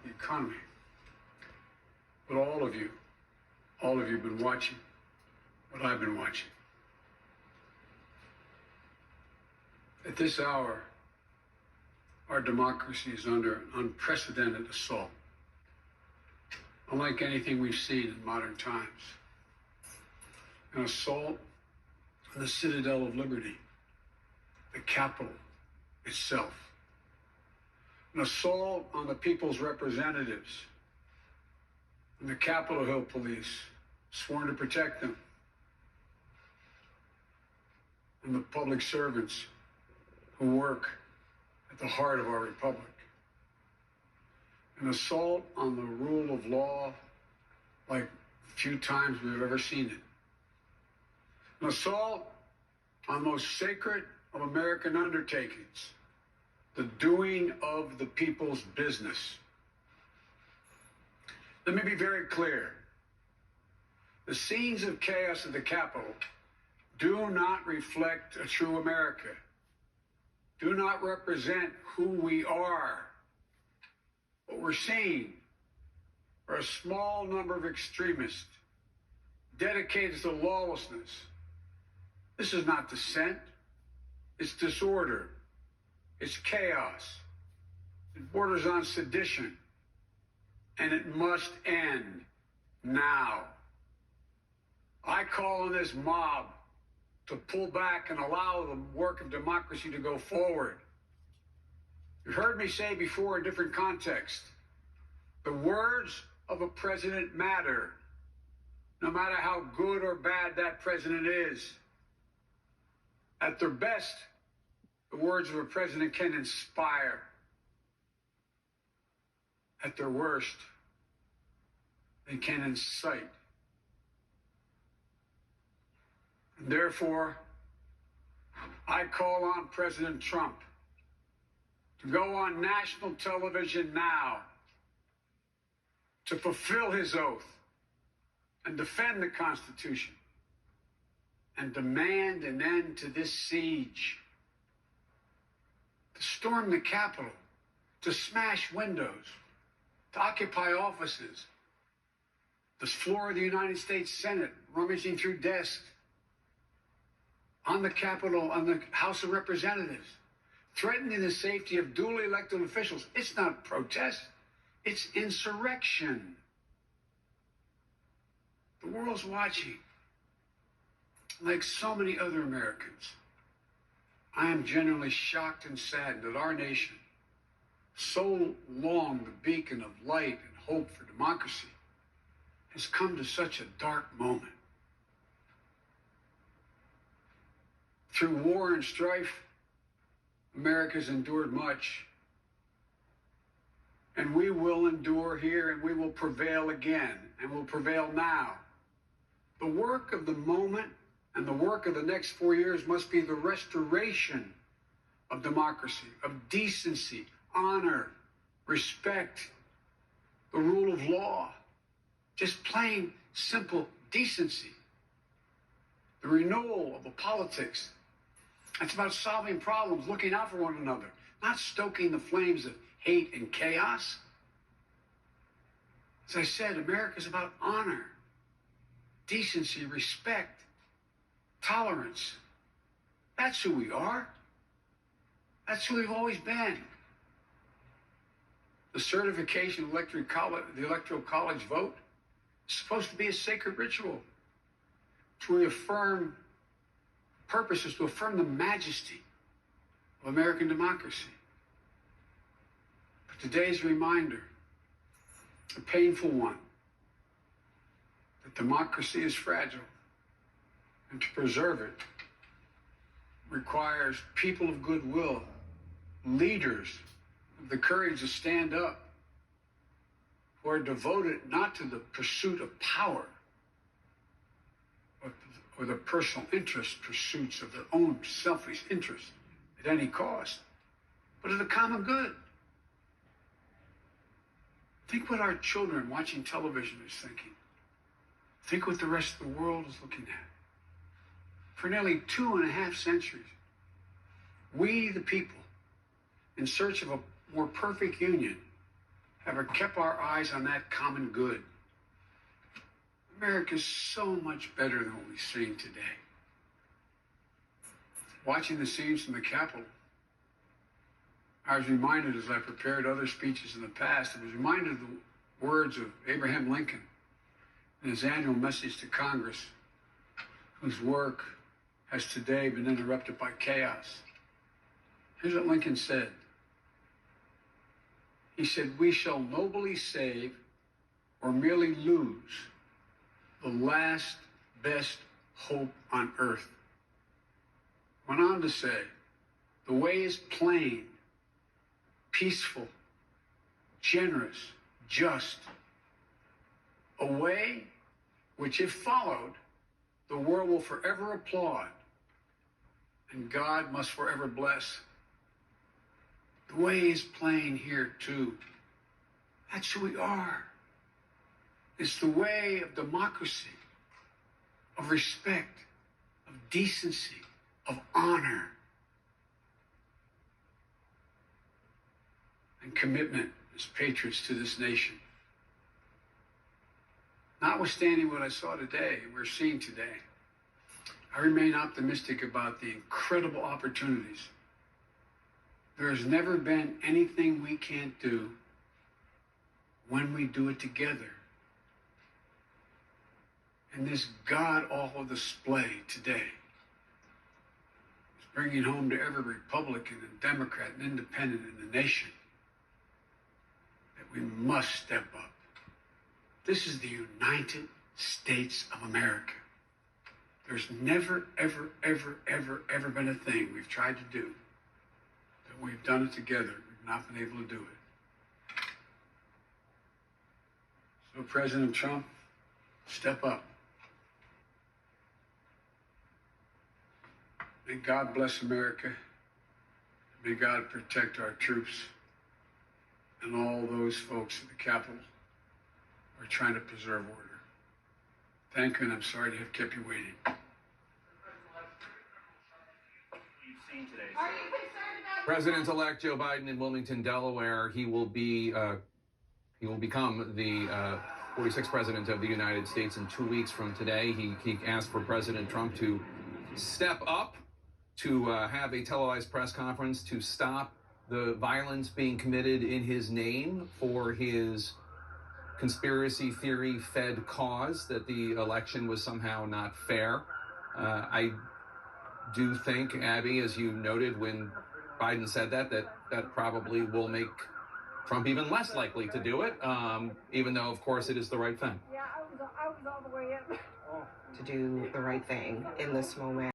the economy. But all of you have been watching what I've been watching. At this hour, our democracy is under an unprecedented assault, unlike anything we've seen in modern times. An assault on the citadel of liberty, the Capitol itself. An assault on the people's representatives and the Capitol Hill police, sworn to protect them, and the public servants who work at the heart of our republic. An assault on the rule of law like few times we've ever seen it. An assault on the most sacred of American undertakings, the doing of the people's business. Let me be very clear. The scenes of chaos at the Capitol do not reflect a true America, do not represent who we are. What we're seeing are a small number of extremists dedicated to lawlessness. This is not dissent. It's disorder. It's chaos. It borders on sedition. And it must end now. I call on this mob to pull back and allow the work of democracy to go forward. You've heard me say before in different contexts, the words of a president matter, no matter how good or bad that president is. At their best, the words of a president can inspire. At their worst, they can incite. And therefore, I call on President Trump to go on national television now to fulfill his oath and defend the Constitution and demand an end to this siege, to storm the Capitol, to smash windows, to occupy offices, the floor of the United States Senate, rummaging through desks, on the Capitol, on the House of Representatives, threatening the safety of duly elected officials. It's not protest, it's insurrection. The world's watching. Like so many other Americans, I am genuinely shocked and saddened that our nation, so long the beacon of light and hope for democracy, has come to such a dark moment. Through war and strife, America's endured much. And we will endure here, and we will prevail again, and will prevail now. The work of the moment and the work of the next 4 years must be the restoration of democracy, of decency, honor, respect, the rule of law, just plain, simple decency. The renewal of the politics. It's about solving problems, looking out for one another, not stoking the flames of hate and chaos. As I said, America's about honor, decency, respect, tolerance. That's who we are. That's who we've always been. The certification of the Electoral College vote is supposed to be a sacred ritual to reaffirm purpose, is to affirm the majesty of American democracy. But today's reminder, a painful one, that democracy is fragile, and to preserve it requires people of goodwill, leaders of the courage to stand up, who are devoted not to the pursuit of power, or the personal interest pursuits of their own selfish interest at any cost, but of the common good. Think what our children watching television is thinking. Think what the rest of the world is looking at. For nearly 2.5 centuries, we, the people, in search of a more perfect union, Have kept our eyes on that common good. America is so much better than what we've seen today. Watching the scenes from the Capitol, I was reminded as I prepared other speeches in the past, I was reminded of the words of Abraham Lincoln in his annual message to Congress, whose work has today been interrupted by chaos. Here's what Lincoln said. He said, "We shall nobly save or merely lose the last best hope on earth." Went on to say, "The way is plain, peaceful, generous, just. A way which, if followed, the world will forever applaud and God must forever bless." The way is plain here, too. That's who we are. It's the way of democracy, of respect, of decency, of honor, and commitment as patriots to this nation. Notwithstanding what I saw today and we're seeing today, I remain optimistic about the incredible opportunities. There has never been anything we can't do when we do it together. And this god-awful display today is bringing home to every Republican and Democrat and Independent in the nation that we must step up. This is the United States of America. There's never, ever, ever, ever, ever been a thing we've tried to do that we've done it together. We've not been able to do it. So, President Trump, step up. May God bless America. May God protect our troops and all those folks at the Capitol who are trying to preserve order. Thank you, and I'm sorry to have kept you waiting. President-elect Joe Biden in Wilmington, Delaware. He will become the 46th president of the United States in 2 weeks from today. He asked for President Trump to step up, to have a televised press conference to stop the violence being committed in his name for his conspiracy theory-fed cause that the election was somehow not fair. I do think, Abby, as you noted when Biden said that probably will make Trump even less likely to do it, even though, of course, it is the right thing. Yeah, I was all the way in. To do the right thing in this moment.